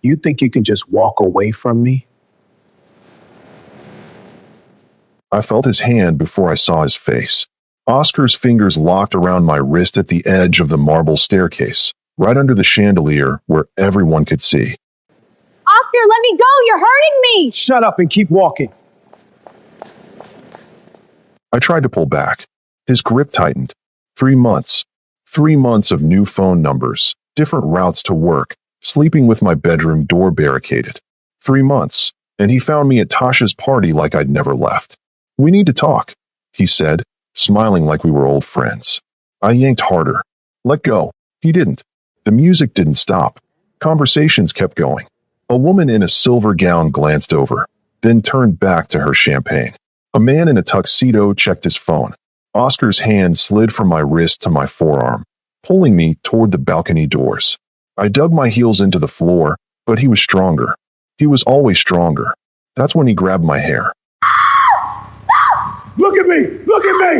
You think you can just walk away from me? I felt his hand before I saw his face. Oscar's fingers locked around my wrist at the edge of the marble staircase, right under the chandelier where everyone could see. Oscar, let me go! You're hurting me! Shut up and keep walking. I tried to pull back. His grip tightened. 3 months. 3 months of new phone numbers, different routes to work, sleeping with my bedroom door barricaded. 3 months, and he found me at Tasha's party like I'd never left. "We need to talk," he said, smiling like we were old friends. I yanked harder. "Let go." He didn't. The music didn't stop. Conversations kept going. A woman in a silver gown glanced over, then turned back to her champagne. A man in a tuxedo checked his phone. Oscar's hand slid from my wrist to my forearm, pulling me toward the balcony doors. I dug my heels into the floor, but he was stronger. He was always stronger. That's when he grabbed my hair. Look at me! Look at me!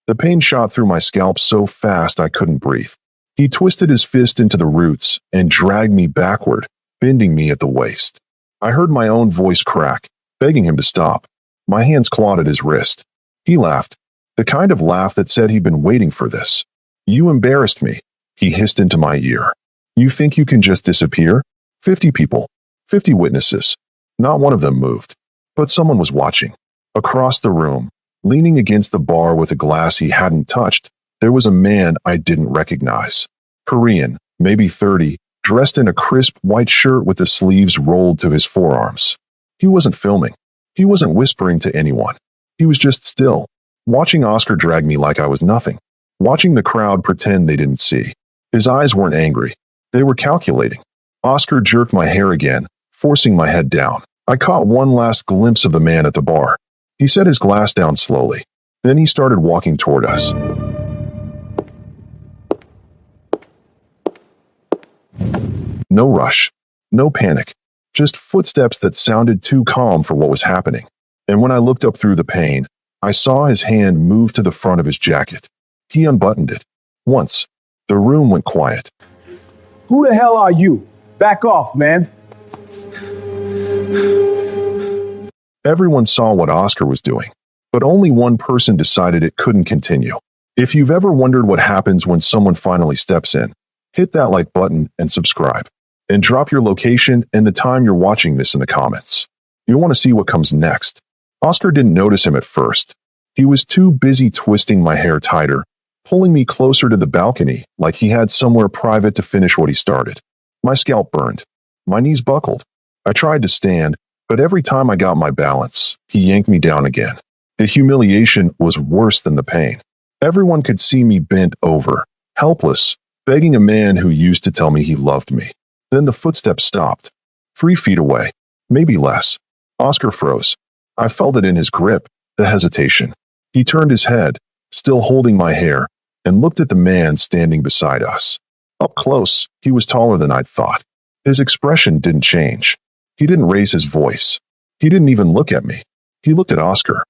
The pain shot through my scalp so fast I couldn't breathe. He twisted his fist into the roots and dragged me backward, bending me at the waist. I heard my own voice crack, begging him to stop. My hands clawed at his wrist. He laughed, the kind of laugh that said he'd been waiting for this. "You embarrassed me," he hissed into my ear. "You think you can just disappear? 50 people, 50 witnesses." Not one of them moved. But someone was watching. Across the room, leaning against the bar with a glass he hadn't touched, there was a man I didn't recognize. Korean, maybe 30, dressed in a crisp white shirt with the sleeves rolled to his forearms. He wasn't filming. He wasn't whispering to anyone. He was just still, watching Oscar drag me like I was nothing, watching the crowd pretend they didn't see. His eyes weren't angry. They were calculating. Oscar jerked my hair again, forcing my head down. I caught one last glimpse of the man at the bar. He set his glass down slowly. Then he started walking toward us. No rush. No panic. Just footsteps that sounded too calm for what was happening. And when I looked up through the pain, I saw his hand move to the front of his jacket. He unbuttoned it. Once. The room went quiet. Who the hell are you? Back off, man. Everyone saw what Oscar was doing, but only one person decided it couldn't continue. If you've ever wondered what happens when someone finally steps in, hit that like button and subscribe. And drop your location and the time you're watching this in the comments. You'll want to see what comes next. Oscar didn't notice him at first. He was too busy twisting my hair tighter, pulling me closer to the balcony like he had somewhere private to finish what he started. My scalp burned. My knees buckled. I tried to stand, but every time I got my balance, he yanked me down again. The humiliation was worse than the pain. Everyone could see me bent over, helpless, begging a man who used to tell me he loved me. Then the footsteps stopped. 3 feet away, maybe less. Oscar froze. I felt it in his grip, the hesitation. He turned his head, still holding my hair, and looked at the man standing beside us. Up close, he was taller than I'd thought. His expression didn't change. He didn't raise his voice. He didn't even look at me. He looked at Oscar.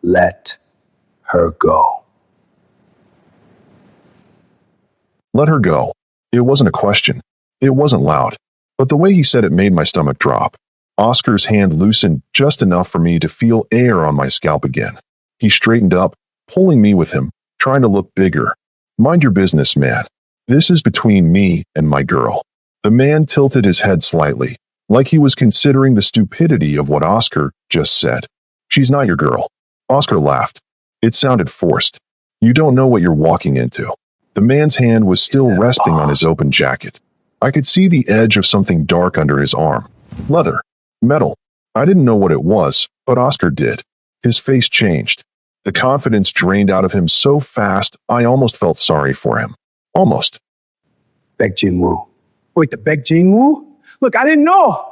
Let her go. Let her go. It wasn't a question. It wasn't loud. But the way he said it made my stomach drop. Oscar's hand loosened just enough for me to feel air on my scalp again. He straightened up, pulling me with him, trying to look bigger. "Mind your business, man. This is between me and my girl." The man tilted his head slightly, like he was considering the stupidity of what Oscar just said. "She's not your girl." Oscar laughed. It sounded forced. "You don't know what you're walking into." The man's hand was still resting on his open jacket. I could see the edge of something dark under his arm. Leather. Metal. I didn't know what it was, but Oscar did. His face changed. The confidence drained out of him so fast, I almost felt sorry for him. Almost. Baek Jin-woo. Wait, the Baek Jin-woo? Look, I didn't know.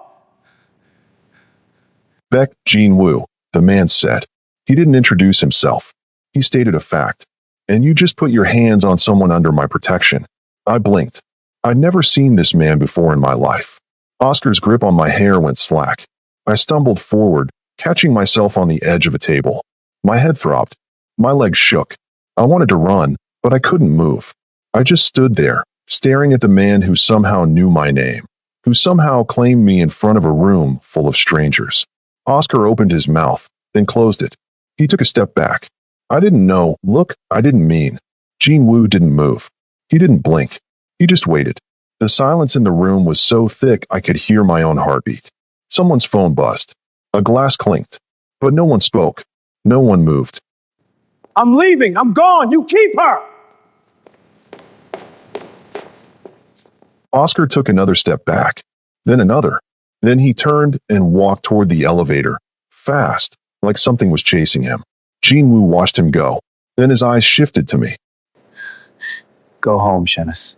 Baek Jin-woo, the man said. He didn't introduce himself. He stated a fact. "And you just put your hands on someone under my protection." I blinked. I'd never seen this man before in my life. Oscar's grip on my hair went slack. I stumbled forward, catching myself on the edge of a table. My head throbbed. My legs shook. I wanted to run, but I couldn't move. I just stood there, staring at the man who somehow knew my name, who somehow claimed me in front of a room full of strangers. Oscar opened his mouth, then closed it. He took a step back. I didn't know. Look, I didn't mean. Jin-Woo didn't move. He didn't blink. He just waited. The silence in the room was so thick I could hear my own heartbeat. Someone's phone buzzed. A glass clinked. But no one spoke. No one moved. I'm leaving. I'm gone. You keep her. Oscar took another step back, then another. Then he turned and walked toward the elevator, fast, like something was chasing him. Jin-Woo watched him go. Then his eyes shifted to me. Go home, Shenice.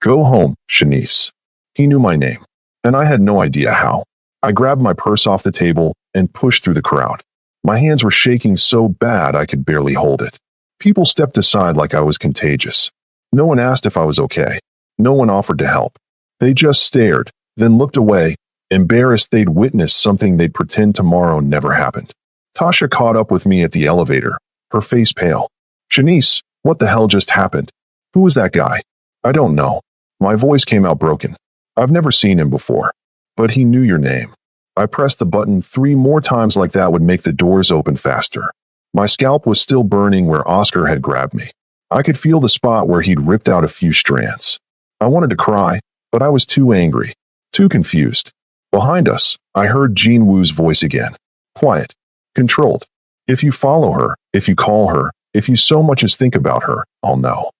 Go home, Shanice. He knew my name, and I had no idea how. I grabbed my purse off the table and pushed through the crowd. My hands were shaking so bad I could barely hold it. People stepped aside like I was contagious. No one asked if I was okay. No one offered to help. They just stared, then looked away, embarrassed they'd witnessed something they'd pretend tomorrow never happened. Tasha caught up with me at the elevator, her face pale. Shanice, what the hell just happened? Who was that guy? I don't know. My voice came out broken. I've never seen him before. But he knew your name. I pressed the button 3 more times like that would make the doors open faster. My scalp was still burning where Oscar had grabbed me. I could feel the spot where he'd ripped out a few strands. I wanted to cry, but I was too angry, too confused. Behind us, I heard Jin-Woo's voice again. Quiet. Controlled. If you follow her, if you call her, if you so much as think about her, I'll know.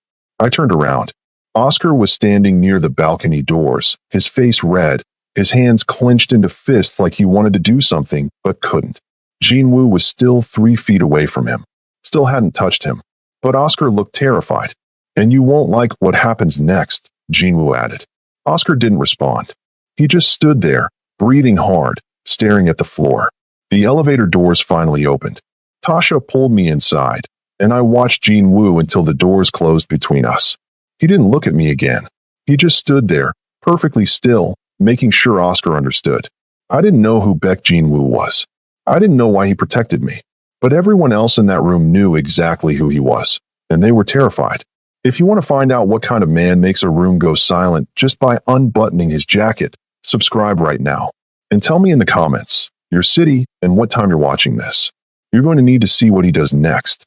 I turned around. Oscar was standing near the balcony doors, his face red, his hands clenched into fists like he wanted to do something, but couldn't. Jin-Woo was still 3 feet away from him. Still hadn't touched him. But Oscar looked terrified. And you won't like what happens next, Jin-Woo added. Oscar didn't respond. He just stood there, breathing hard, staring at the floor. The elevator doors finally opened. Tasha pulled me inside, and I watched Jin-Woo until the doors closed between us. He didn't look at me again. He just stood there, perfectly still, making sure Oscar understood. I didn't know who Baek Jin-Woo was. I didn't know why he protected me. But everyone else in that room knew exactly who he was, and they were terrified. If you want to find out what kind of man makes a room go silent just by unbuttoning his jacket, subscribe right now. And tell me in the comments, your city and what time you're watching this. You're going to need to see what he does next.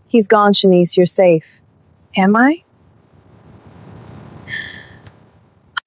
He's gone, Shanice. You're safe. Am I?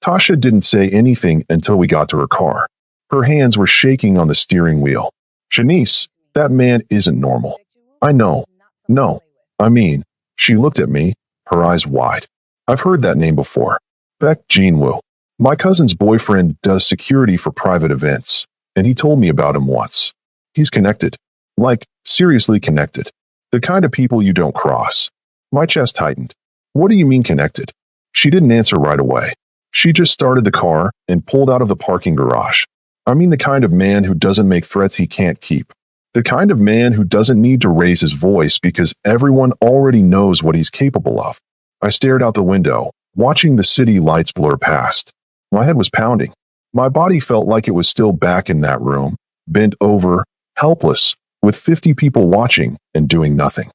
Tasha didn't say anything until we got to her car. Her hands were shaking on the steering wheel. Shanice, that man isn't normal. I know. No. I mean, she looked at me, her eyes wide. I've heard that name before. Baek Jin-Woo. My cousin's boyfriend does security for private events, and he told me about him once. He's connected. Like, seriously connected. The kind of people you don't cross. My chest tightened. What do you mean connected? She didn't answer right away. She just started the car and pulled out of the parking garage. I mean the kind of man who doesn't make threats he can't keep. The kind of man who doesn't need to raise his voice because everyone already knows what he's capable of. I stared out the window, watching the city lights blur past. My head was pounding. My body felt like it was still back in that room, bent over, helpless, with 50 people watching and doing nothing.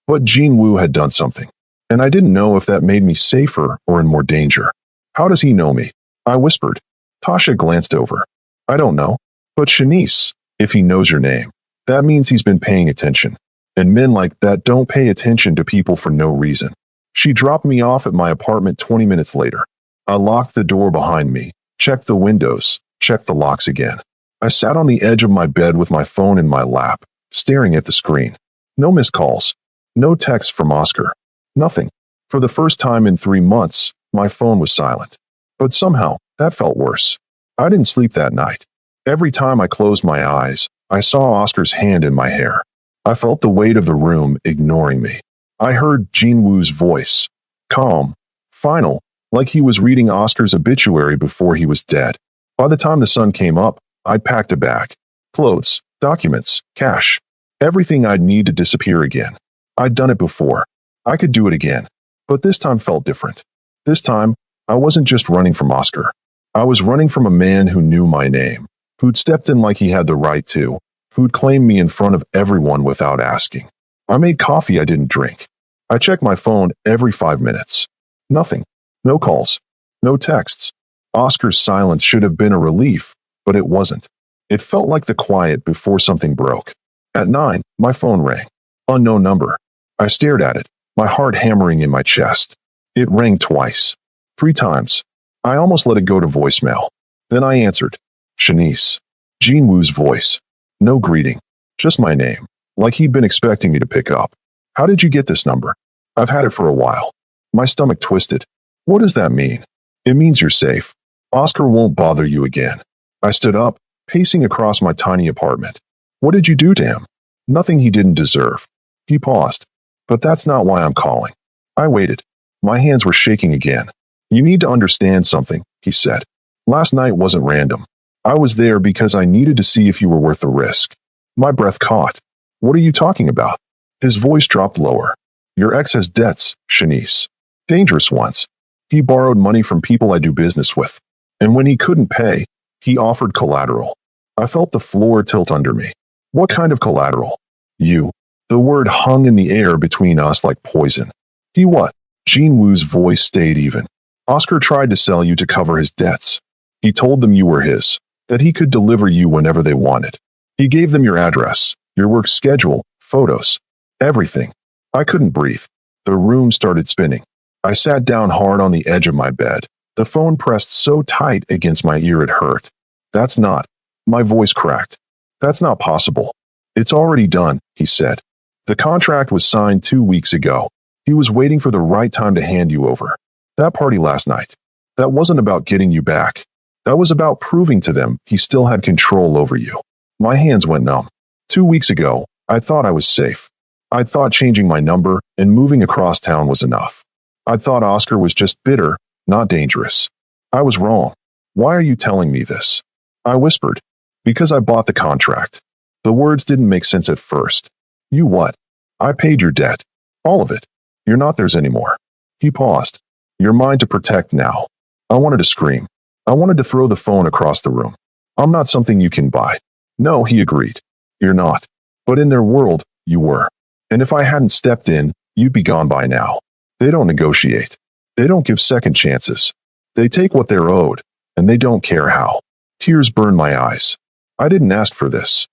But Jin-Woo had done something, and I didn't know if that made me safer or in more danger. How does he know me? I whispered. Tasha glanced over. I don't know. But Shanice, if he knows your name, that means he's been paying attention. And men like that don't pay attention to people for no reason. She dropped me off at my apartment 20 minutes later. I locked the door behind me, checked the windows, checked the locks again. I sat on the edge of my bed with my phone in my lap, staring at the screen. No missed calls. No texts from Oscar. Nothing. For the first time in 3 months, my phone was silent. But somehow, that felt worse. I didn't sleep that night. Every time I closed my eyes, I saw Oscar's hand in my hair. I felt the weight of the room ignoring me. I heard Jin-Woo's voice. Calm. Final. Like he was reading Oscar's obituary before he was dead. By the time the sun came up, I'd packed a bag. Clothes, documents, cash. Everything I'd need to disappear again. I'd done it before. I could do it again. But this time felt different. This time, I wasn't just running from Oscar. I was running from a man who knew my name, who'd stepped in like he had the right to, who'd claimed me in front of everyone without asking. I made coffee I didn't drink. I checked my phone every 5 minutes. Nothing. No calls. No texts. Oscar's silence should have been a relief, but it wasn't. It felt like the quiet before something broke. At 9, my phone rang. Unknown number. I stared at it, my heart hammering in my chest. It rang twice. 3 times. I almost let it go to voicemail. Then I answered. Shanice. Jean Woo's voice. No greeting. Just my name. Like he'd been expecting me to pick up. How did you get this number? I've had it for a while. My stomach twisted. What does that mean? It means you're safe. Oscar won't bother you again. I stood up, pacing across my tiny apartment. What did you do to him? Nothing he didn't deserve. He paused. But that's not why I'm calling. I waited. My hands were shaking again. You need to understand something, he said. Last night wasn't random. I was there because I needed to see if you were worth the risk. My breath caught. What are you talking about? His voice dropped lower. Your ex has debts, Shanice. Dangerous ones. He borrowed money from people I do business with. And when he couldn't pay, he offered collateral. I felt the floor tilt under me. What kind of collateral? You. The word hung in the air between us like poison. He what? Jean Woo's voice stayed even. Oscar tried to sell you to cover his debts. He told them you were his, that he could deliver you whenever they wanted. He gave them your address, your work schedule, photos, everything. I couldn't breathe. The room started spinning. I sat down hard on the edge of my bed. The phone pressed so tight against my ear it hurt. That's not. My voice cracked. That's not possible. It's already done, he said. The contract was signed 2 weeks ago. He was waiting for the right time to hand you over. That party last night. That wasn't about getting you back. That was about proving to them he still had control over you. My hands went numb. 2 weeks ago, I thought I was safe. I thought changing my number and moving across town was enough. I thought Oscar was just bitter, not dangerous. I was wrong. Why are you telling me this? I whispered. Because I bought the contract. The words didn't make sense at first. You what? I paid your debt. All of it. You're not theirs anymore. He paused. You're mine to protect now. I wanted to scream. I wanted to throw the phone across the room. I'm not something you can buy. No, he agreed. You're not. But in their world, you were. And if I hadn't stepped in, you'd be gone by now. They don't negotiate. They don't give second chances. They take what they're owed, and they don't care how. Tears burned my eyes. I didn't ask for this.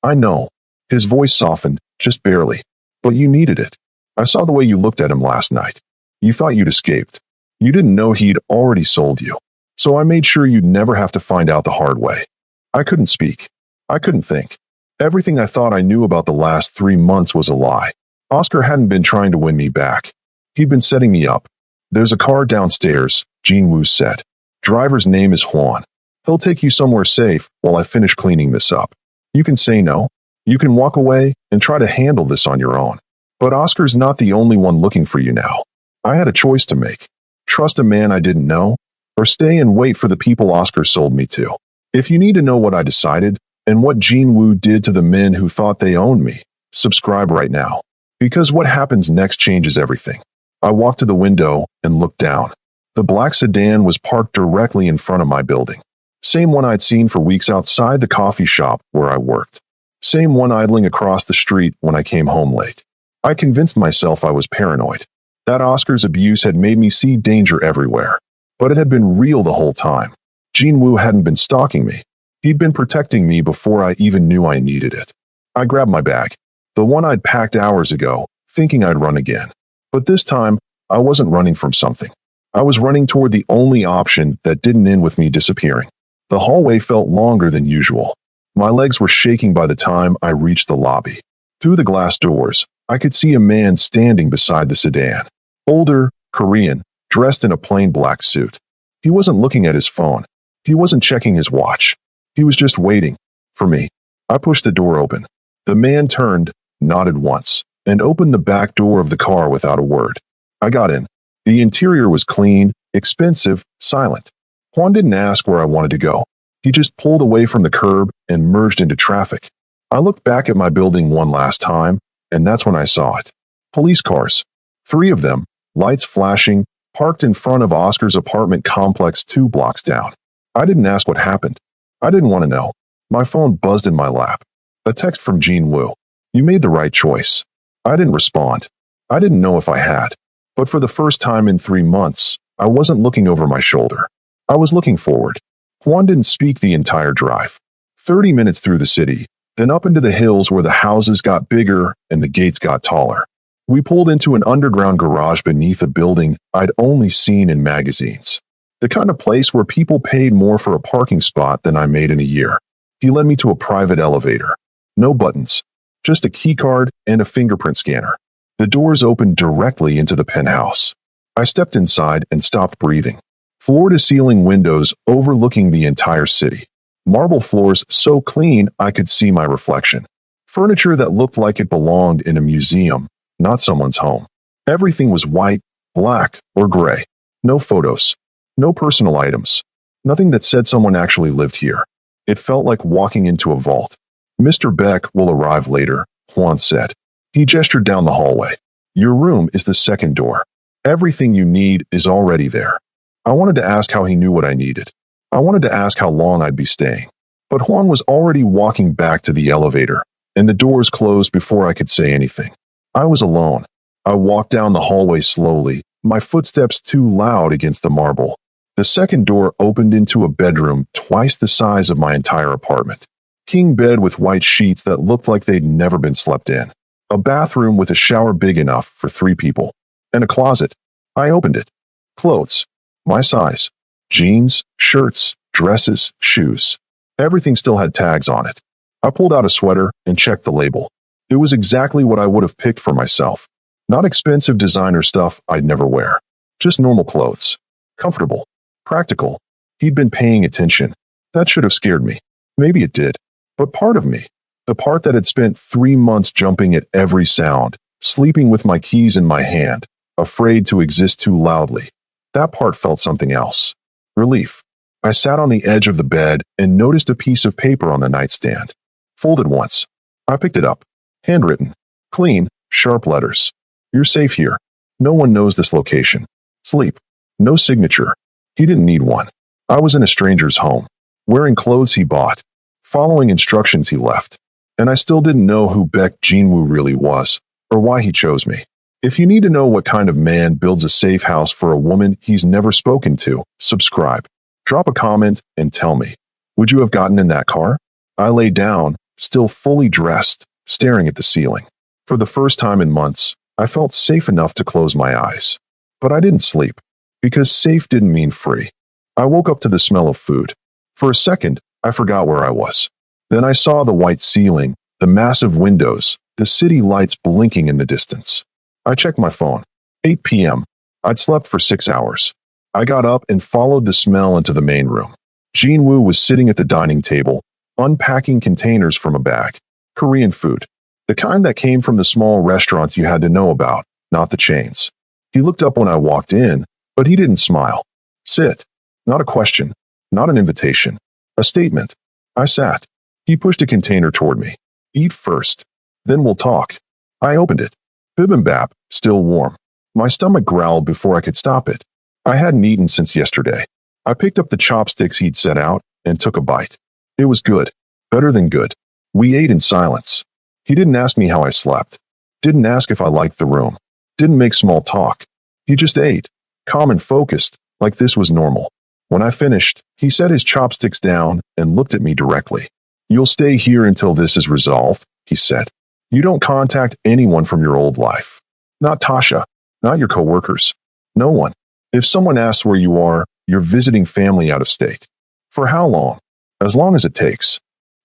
I know. His voice softened, just barely. But you needed it. I saw the way you looked at him last night. You thought you'd escaped. You didn't know he'd already sold you. So I made sure you'd never have to find out the hard way. I couldn't speak. I couldn't think. Everything I thought I knew about the last 3 months was a lie. Oscar hadn't been trying to win me back. He'd been setting me up. There's a car downstairs, Jean Woo said. Driver's name is Juan. He'll take you somewhere safe while I finish cleaning this up. You can say no. You can walk away and try to handle this on your own. But Oscar's not the only one looking for you now. I had a choice to make. Trust a man I didn't know, or stay and wait for the people Oscar sold me to. If you need to know what I decided, and what Jean Woo did to the men who thought they owned me, subscribe right now. Because what happens next changes everything. I walked to the window and looked down. The black sedan was parked directly in front of my building. Same one I'd seen for weeks outside the coffee shop where I worked. Same one idling across the street when I came home late. I convinced myself I was paranoid. That Oscar's abuse had made me see danger everywhere. But it had been real the whole time. Jean Woo hadn't been stalking me. He'd been protecting me before I even knew I needed it. I grabbed my bag, the one I'd packed hours ago, thinking I'd run again. But this time, I wasn't running from something. I was running toward the only option that didn't end with me disappearing. The hallway felt longer than usual. My legs were shaking by the time I reached the lobby. Through the glass doors, I could see a man standing beside the sedan. Older, Korean, dressed in a plain black suit. He wasn't looking at his phone. He wasn't checking his watch. He was just waiting. For me. I pushed the door open. The man turned, nodded once, and opened the back door of the car without a word. I got in. The interior was clean, expensive, silent. Juan didn't ask where I wanted to go. He just pulled away from the curb and merged into traffic. I looked back at my building one last time, and that's when I saw it. Police cars. 3 of them, lights flashing, parked in front of Oscar's apartment complex 2 blocks down. I didn't ask what happened. I didn't want to know. My phone buzzed in my lap. A text from Jean Woo. You made the right choice. I didn't respond. I didn't know if I had. But for the first time in 3 months, I wasn't looking over my shoulder. I was looking forward. Juan didn't speak the entire drive. 30 minutes through the city, then up into the hills where the houses got bigger and the gates got taller. We pulled into an underground garage beneath a building I'd only seen in magazines. The kind of place where people paid more for a parking spot than I made in a year. He led me to a private elevator. No buttons, just a key card and a fingerprint scanner. The doors opened directly into the penthouse. I stepped inside and stopped breathing. Floor-to-ceiling windows overlooking the entire city. Marble floors so clean I could see my reflection. Furniture that looked like it belonged in a museum, not someone's home. Everything was white, black, or gray. No photos. No personal items. Nothing that said someone actually lived here. It felt like walking into a vault. Mr. Beck will arrive later, Juan said. He gestured down the hallway. Your room is the second door. Everything you need is already there. I wanted to ask how he knew what I needed. I wanted to ask how long I'd be staying. But Juan was already walking back to the elevator, and the doors closed before I could say anything. I was alone. I walked down the hallway slowly, my footsteps too loud against the marble. The second door opened into a bedroom twice the size of my entire apartment. King bed with white sheets that looked like they'd never been slept in. A bathroom with a shower big enough for 3 people. And a closet. I opened it. Clothes. My size. Jeans, shirts, dresses, shoes. Everything still had tags on it. I pulled out a sweater and checked the label. It was exactly what I would have picked for myself. Not expensive designer stuff I'd never wear. Just normal clothes. Comfortable. Practical. He'd been paying attention. That should have scared me. Maybe it did. But part of me, the part that had spent 3 months jumping at every sound, sleeping with my keys in my hand, afraid to exist too loudly, that part felt something else. Relief. I sat on the edge of the bed and noticed a piece of paper on the nightstand. Folded once. I picked it up. Handwritten. Clean, sharp letters. You're safe here. No one knows this location. Sleep. No signature. He didn't need one. I was in a stranger's home, wearing clothes he bought, following instructions he left. And I still didn't know who Beck Jinwoo really was, or why he chose me. If you need to know what kind of man builds a safe house for a woman he's never spoken to, subscribe. Drop a comment and tell me. Would you have gotten in that car? I lay down, still fully dressed, staring at the ceiling. For the first time in months, I felt safe enough to close my eyes. But I didn't sleep, because safe didn't mean free. I woke up to the smell of food. For a second, I forgot where I was. Then I saw the white ceiling, the massive windows, the city lights blinking in the distance. I checked my phone. 8 p.m. I'd slept for 6 hours. I got up and followed the smell into the main room. Jinwoo was sitting at the dining table, unpacking containers from a bag. Korean food. The kind that came from the small restaurants you had to know about, not the chains. He looked up when I walked in, but he didn't smile. Sit. Not a question. Not an invitation. A statement. I sat. He pushed a container toward me. Eat first. Then we'll talk. I opened it. Bibimbap, still warm. My stomach growled before I could stop it. I hadn't eaten since yesterday. I picked up the chopsticks he'd set out and took a bite. It was good. Better than good. We ate in silence. He didn't ask me how I slept. Didn't ask if I liked the room. Didn't make small talk. He just ate, calm and focused, like this was normal. When I finished, he set his chopsticks down and looked at me directly. You'll stay here until this is resolved, he said. You don't contact anyone from your old life. Not Tasha. Not your coworkers. No one. If someone asks where you are, you're visiting family out of state. For how long? As long as it takes.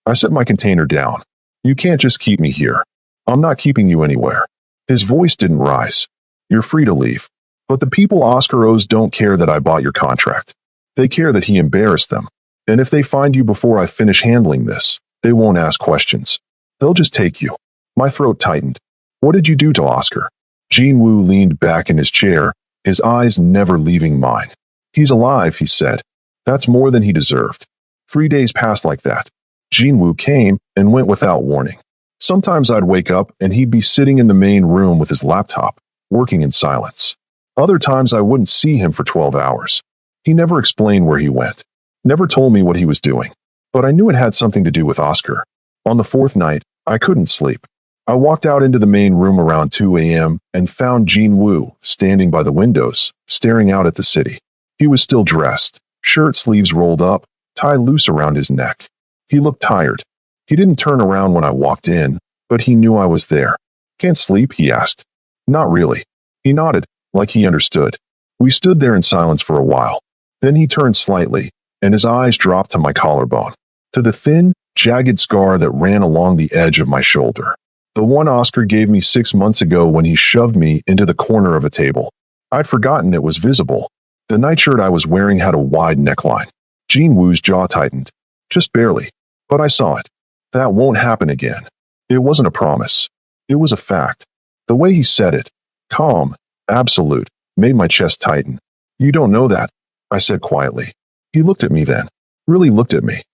I set my container down. You can't just keep me here. I'm not keeping you anywhere. His voice didn't rise. You're free to leave. But the people Oscar owes don't care that I bought your contract. They care that he embarrassed them. And if they find you before I finish handling this, they won't ask questions. They'll just take you. My throat tightened. What did you do to Oscar? Jinwoo leaned back in his chair, his eyes never leaving mine. He's alive, he said. That's more than he deserved. 3 days passed like that. Jinwoo came and went without warning. Sometimes I'd wake up and he'd be sitting in the main room with his laptop, working in silence. Other times I wouldn't see him for 12 hours. He never explained where he went. Never told me what he was doing. But I knew it had something to do with Oscar. On the 4th night, I couldn't sleep. I walked out into the main room around 2 a.m. and found Jin Woo standing by the windows, staring out at the city. He was still dressed, shirt sleeves rolled up, tie loose around his neck. He looked tired. He didn't turn around when I walked in, but he knew I was there. "Can't sleep?" he asked. "Not really." He nodded, like he understood. We stood there in silence for a while. Then he turned slightly, and his eyes dropped to my collarbone, to the thin, jagged scar that ran along the edge of my shoulder. The one Oscar gave me 6 months ago when he shoved me into the corner of a table. I'd forgotten it was visible. The nightshirt I was wearing had a wide neckline. Jin Woo's jaw tightened. Just barely. But I saw it. That won't happen again. It wasn't a promise. It was a fact. The way he said it, calm, absolute, made my chest tighten. "You don't know that," I said quietly. He looked at me then. Really looked at me.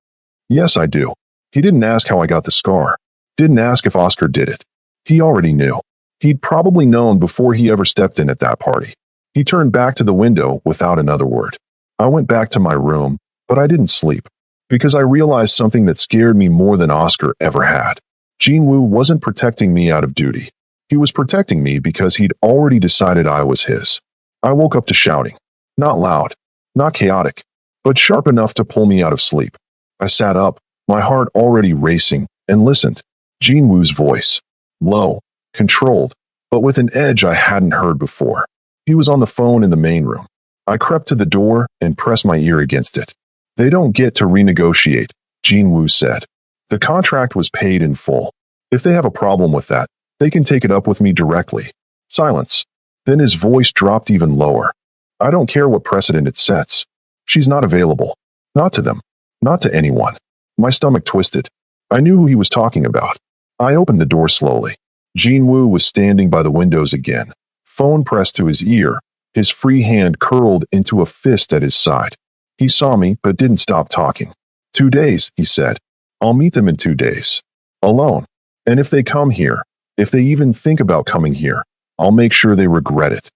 "Yes, I do." He didn't ask how I got the scar. Didn't ask if Oscar did it. He already knew. He'd probably known before he ever stepped in at that party. He turned back to the window without another word. I went back to my room, but I didn't sleep, because I realized something that scared me more than Oscar ever had. Jin Woo wasn't protecting me out of duty. He was protecting me because he'd already decided I was his. I woke up to shouting. Not loud, not chaotic, but sharp enough to pull me out of sleep. I sat up, my heart already racing, and listened. Jin Woo's voice. Low, controlled, but with an edge I hadn't heard before. He was on the phone in the main room. I crept to the door and pressed my ear against it. "They don't get to renegotiate," Jin Woo said. "The contract was paid in full. If they have a problem with that, they can take it up with me directly." Silence. Then his voice dropped even lower. "I don't care what precedent it sets. She's not available. Not to them. Not to anyone." My stomach twisted. I knew who he was talking about. I opened the door slowly. Jin Woo was standing by the windows again, phone pressed to his ear, his free hand curled into a fist at his side. He saw me, but didn't stop talking. 2 days, he said. "I'll meet them in 2 days. Alone. And if they come here, if they even think about coming here, I'll make sure they regret it."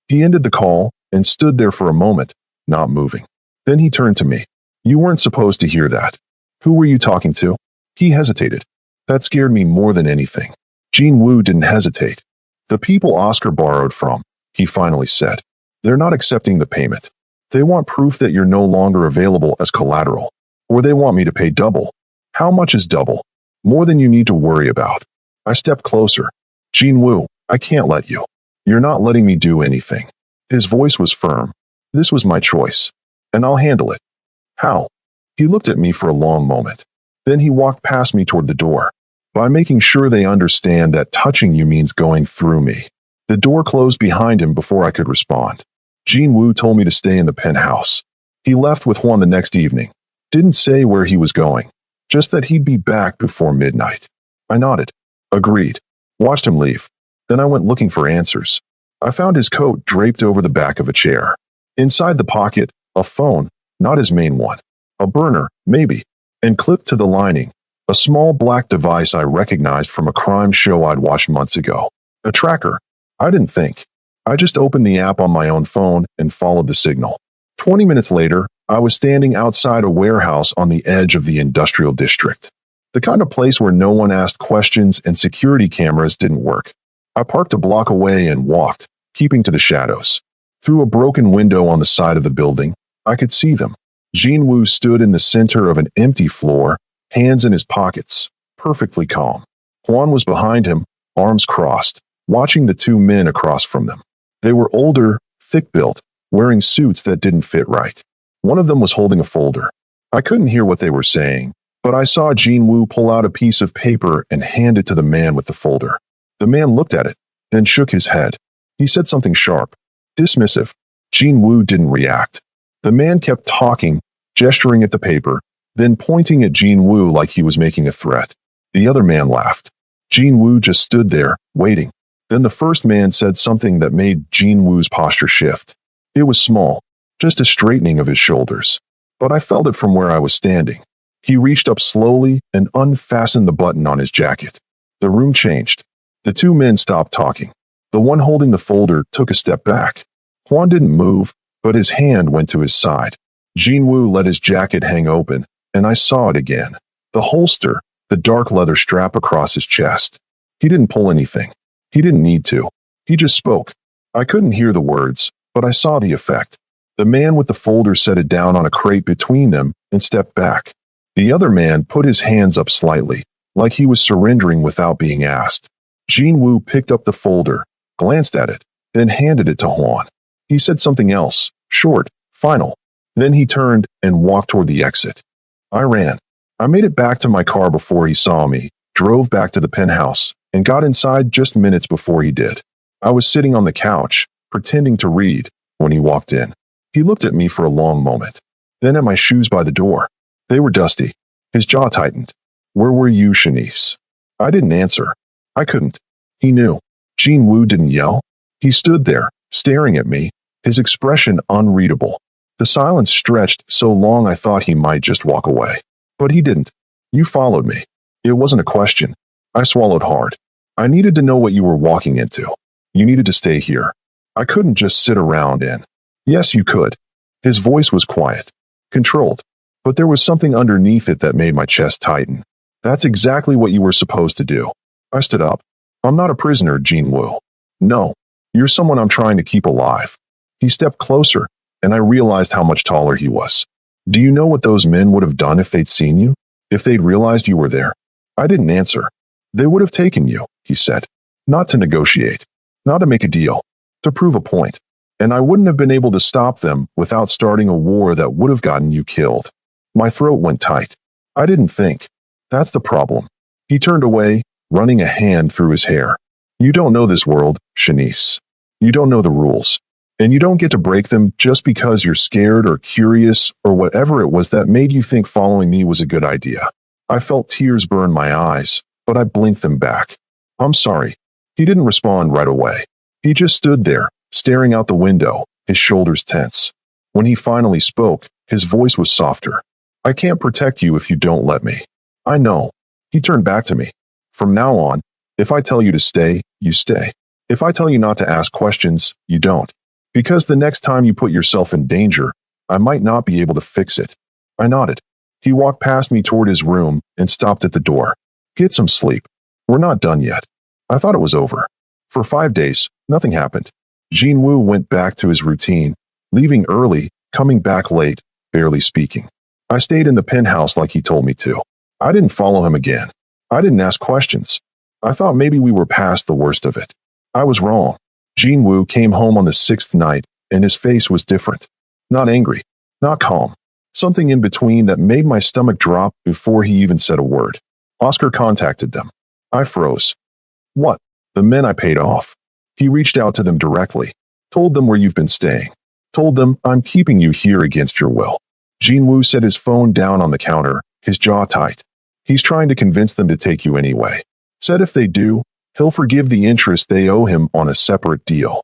He ended the call and stood there for a moment, not moving. Then he turned to me. "You weren't supposed to hear that. Who were you talking to?" He hesitated. That scared me more than anything. Jin Woo didn't hesitate. "The people Oscar borrowed from," he finally said. "They're not accepting the payment. They want proof that you're no longer available as collateral. Or they want me to pay double." "How much is double?" "More than you need to worry about." I stepped closer. "Jin Woo, I can't let you. You're not letting me do anything." His voice was firm. "This was my choice. And I'll handle it." "How?" He looked at me for a long moment. Then he walked past me toward the door. "By making sure they understand that touching you means going through me." The door closed behind him before I could respond. Jin Woo told me to stay in the penthouse. He left with Juan the next evening. Didn't say where he was going, just that he'd be back before midnight. I nodded. Agreed. Watched him leave. Then I went looking for answers. I found his coat draped over the back of a chair. Inside the pocket, a phone, not his main one. A burner, maybe. And clipped to the lining, a small black device I recognized from a crime show I'd watched months ago. A tracker. I didn't think. I just opened the app on my own phone and followed the signal. 20 minutes later, I was standing outside a warehouse on the edge of the industrial district. The kind of place where no one asked questions and security cameras didn't work. I parked a block away and walked, keeping to the shadows. Through a broken window on the side of the building, I could see them. Jin Woo stood in the center of an empty floor, hands in his pockets, perfectly calm. Juan was behind him, arms crossed, watching the 2 men across from them. They were older, thick-built, wearing suits that didn't fit right. One of them was holding a folder. I couldn't hear what they were saying, but I saw Jin Woo pull out a piece of paper and hand it to the man with the folder. The man looked at it, then shook his head. He said something sharp, dismissive. Jin Woo didn't react. The man kept talking, gesturing at the paper, then pointing at Jin Woo like he was making a threat. The other man laughed. Jin Woo just stood there, waiting. Then the first man said something that made Jin Woo's posture shift. It was small, just a straightening of his shoulders. But I felt it from where I was standing. He reached up slowly and unfastened the button on his jacket. The room changed. The 2 men stopped talking. The one holding the folder took a step back. Juan didn't move, but his hand went to his side. Jin Woo let his jacket hang open, and I saw it again. The holster, the dark leather strap across his chest. He didn't pull anything. He didn't need to. He just spoke. I couldn't hear the words, but I saw the effect. The man with the folder set it down on a crate between them and stepped back. The other man put his hands up slightly, like he was surrendering without being asked. Jin-Woo picked up the folder, glanced at it, then handed it to Hwan. He said something else, short, final. Then he turned and walked toward the exit. I ran. I made it back to my car before he saw me, drove back to the penthouse, and got inside just minutes before he did. I was sitting on the couch, pretending to read, when he walked in. He looked at me for a long moment, then at my shoes by the door. They were dusty. His jaw tightened. Where were you, Shanice? I didn't answer. I couldn't. He knew. Jin-Woo didn't yell. He stood there, staring at me, his expression unreadable. The silence stretched so long I thought he might just walk away. But he didn't. You followed me. It wasn't a question. I swallowed hard. I needed to know what you were walking into. You needed to stay here. I couldn't just sit around and... Yes, you could. His voice was quiet, controlled, but there was something underneath it that made my chest tighten. That's exactly what you were supposed to do. I stood up. I'm not a prisoner, Jin-Woo. No, you're someone I'm trying to keep alive. He stepped closer, and I realized how much taller he was. Do you know what those men would have done if they'd seen you? If they'd realized you were there? I didn't answer. They would have taken you, he said. Not to negotiate. Not to make a deal. To prove a point. And I wouldn't have been able to stop them without starting a war that would have gotten you killed. My throat went tight. I didn't think. That's the problem. He turned away, running a hand through his hair. You don't know this world, Shanice. You don't know the rules. And you don't get to break them just because you're scared or curious or whatever it was that made you think following me was a good idea. I felt tears burn my eyes, but I blinked them back. I'm sorry. He didn't respond right away. He just stood there, staring out the window, his shoulders tense. When he finally spoke, his voice was softer. I can't protect you if you don't let me. I know. He turned back to me. From now on, if I tell you to stay, you stay. If I tell you not to ask questions, you don't. Because the next time you put yourself in danger, I might not be able to fix it. I nodded. He walked past me toward his room and stopped at the door. Get some sleep. We're not done yet. I thought it was over. For 5 days, nothing happened. Jin-Woo went back to his routine, leaving early, coming back late, barely speaking. I stayed in the penthouse like he told me to. I didn't follow him again. I didn't ask questions. I thought maybe we were past the worst of it. I was wrong. Jin-Woo came home on the 6th night, and his face was different. Not angry, not calm. Something in between that made my stomach drop before he even said a word. Oscar contacted them. I froze. What? The men I paid off. He reached out to them directly, told them where you've been staying, told them I'm keeping you here against your will. Jin-Woo set his phone down on the counter, his jaw tight. He's trying to convince them to take you anyway. Said if they do, he'll forgive the interest they owe him on a separate deal.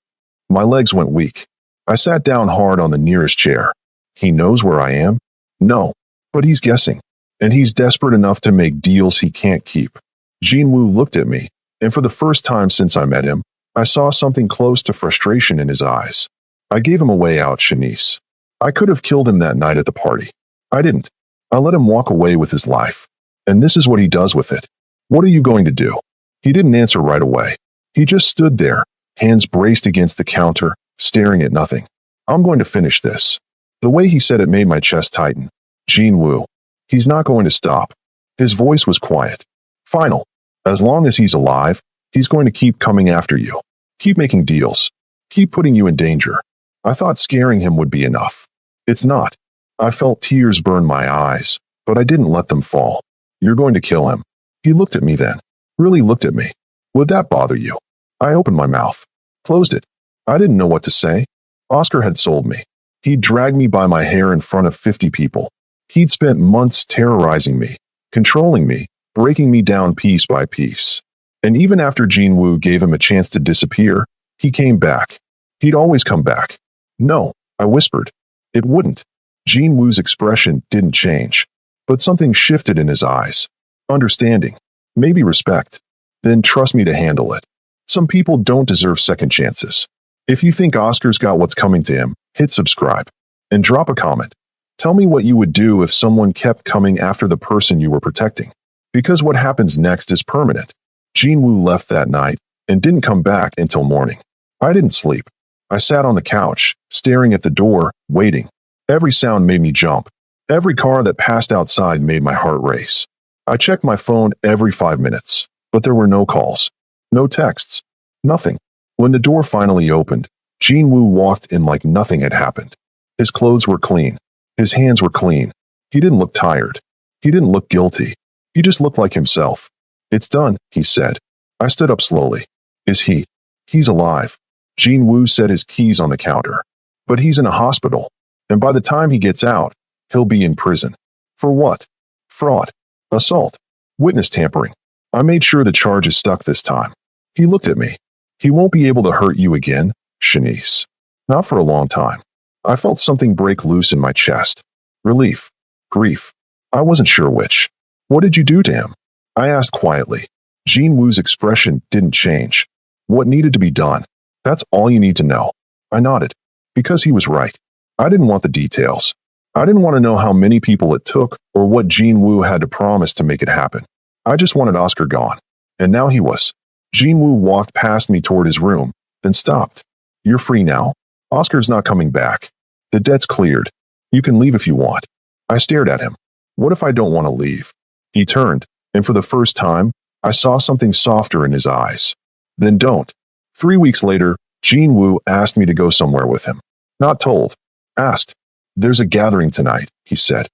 My legs went weak. I sat down hard on the nearest chair. He knows where I am? No, but he's guessing, and he's desperate enough to make deals he can't keep. Jin-Woo looked at me, and for the first time since I met him, I saw something close to frustration in his eyes. I gave him a way out, Shanice. I could have killed him that night at the party. I didn't. I let him walk away with his life. And this is what he does with it. What are you going to do? He didn't answer right away. He just stood there, hands braced against the counter, staring at nothing. I'm going to finish this. The way he said it made my chest tighten. Jin-Woo. He's not going to stop. His voice was quiet. Final. As long as he's alive, he's going to keep coming after you. Keep making deals. Keep putting you in danger. I thought scaring him would be enough. It's not. I felt tears burn my eyes, but I didn't let them fall. You're going to kill him. He looked at me then. Really looked at me. Would that bother you? I opened my mouth. Closed it. I didn't know what to say. Oscar had sold me. He'd dragged me by my hair in front of 50 people. He'd spent months terrorizing me, controlling me, breaking me down piece by piece. And even after Jin-Woo gave him a chance to disappear, he came back. He'd always come back. No, I whispered. It wouldn't. Jin-Woo's expression didn't change, but something shifted in his eyes. Understanding. Maybe respect. Then trust me to handle it. Some people don't deserve second chances. If you think Oscar's got what's coming to him, hit subscribe. And drop a comment. Tell me what you would do if someone kept coming after the person you were protecting. Because what happens next is permanent. Jinwoo left that night and didn't come back until morning. I didn't sleep. I sat on the couch, staring at the door, waiting. Every sound made me jump. Every car that passed outside made my heart race. I checked my phone every 5 minutes, but there were no calls, no texts, nothing. When the door finally opened, Jinwoo walked in like nothing had happened. His clothes were clean. His hands were clean. He didn't look tired. He didn't look guilty. He just looked like himself. "It's done," he said. I stood up slowly. "Is he? He's alive." Jinwoo set his keys on the counter. "But he's in a hospital. And by the time he gets out, he'll be in prison." "For what?" "Fraud. Assault. Witness tampering. I made sure the charge is stuck this time." He looked at me. "He won't be able to hurt you again, Shanice. Not for a long time." I felt something break loose in my chest. Relief. Grief. I wasn't sure which. "What did you do to him?" I asked quietly. Jinwoo's expression didn't change. "What needed to be done? That's all you need to know." I nodded. Because he was right. I didn't want the details. I didn't want to know how many people it took or what Jinwoo had to promise to make it happen. I just wanted Oscar gone. And now he was. Jinwoo walked past me toward his room, then stopped. "You're free now. Oscar's not coming back. The debt's cleared. You can leave if you want." I stared at him. What if I don't want to leave? He turned, and for the first time, I saw something softer in his eyes. "Then don't." 3 weeks later, Jinwoo asked me to go somewhere with him. Not told. Asked. "There's a gathering tonight," he said.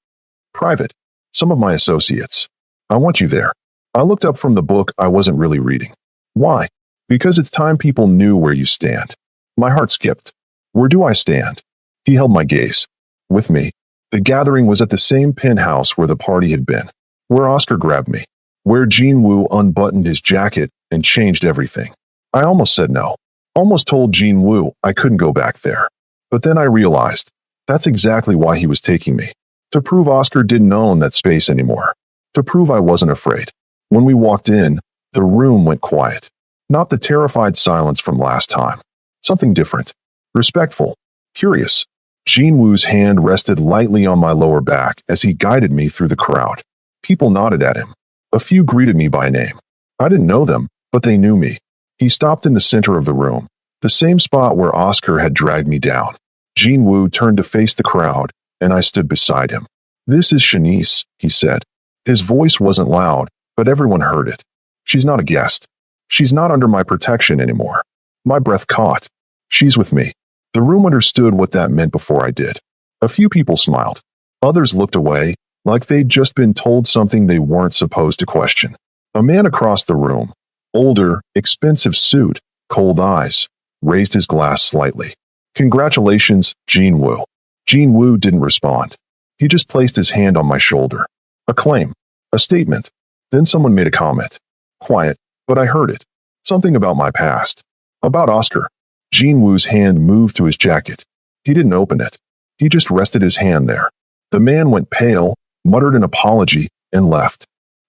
"Private. Some of my associates. I want you there." I looked up from the book I wasn't really reading. "Why?" "Because it's time people knew where you stand." My heart skipped. "Where do I stand?" He held my gaze. With me. The gathering was at the same penthouse where the party had been. Where Oscar grabbed me. Where Jinwoo unbuttoned his jacket and changed everything. I almost said no. Almost told Jinwoo I couldn't go back there. But then I realized that's exactly why he was taking me. To prove Oscar didn't own that space anymore. To prove I wasn't afraid. When we walked in, the room went quiet. Not the terrified silence from last time. Something different. Respectful. Curious. Jinwoo's hand rested lightly on my lower back as he guided me through the crowd. People nodded at him. A few greeted me by name. I didn't know them, but they knew me. He stopped in the center of the room, the same spot where Oscar had dragged me down. Jinwoo turned to face the crowd, and I stood beside him. "This is Shanice," he said. His voice wasn't loud, but everyone heard it. "She's not a guest. She's not under my protection anymore." My breath caught. "She's with me." The room understood what that meant before I did. A few people smiled. Others looked away, like they'd just been told something they weren't supposed to question. A man across the room, older, expensive suit, cold eyes, raised his glass slightly. "Congratulations, Jinwoo." Jinwoo didn't respond. He just placed his hand on my shoulder. A claim. A statement. Then someone made a comment. Quiet, but I heard it. Something about my past. About Oscar. Jinwoo's hand moved to his jacket. He didn't open it. He just rested his hand there. The man went pale, muttered an apology, and left.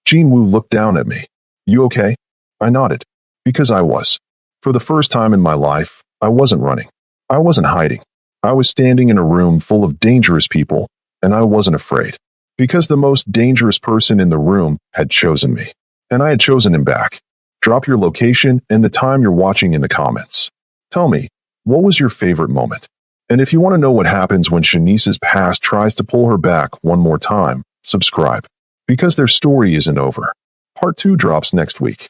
Jinwoo looked down at me. "You okay?" I nodded. Because I was. For the first time in my life, I wasn't running. I wasn't hiding. I was standing in a room full of dangerous people, and I wasn't afraid. Because the most dangerous person in the room had chosen me. And I had chosen him back. Drop your location and the time you're watching in the comments. Tell me, what was your favorite moment? And if you want to know what happens when Shanice's past tries to pull her back one more time, subscribe. Because their story isn't over. Part 2 drops next week.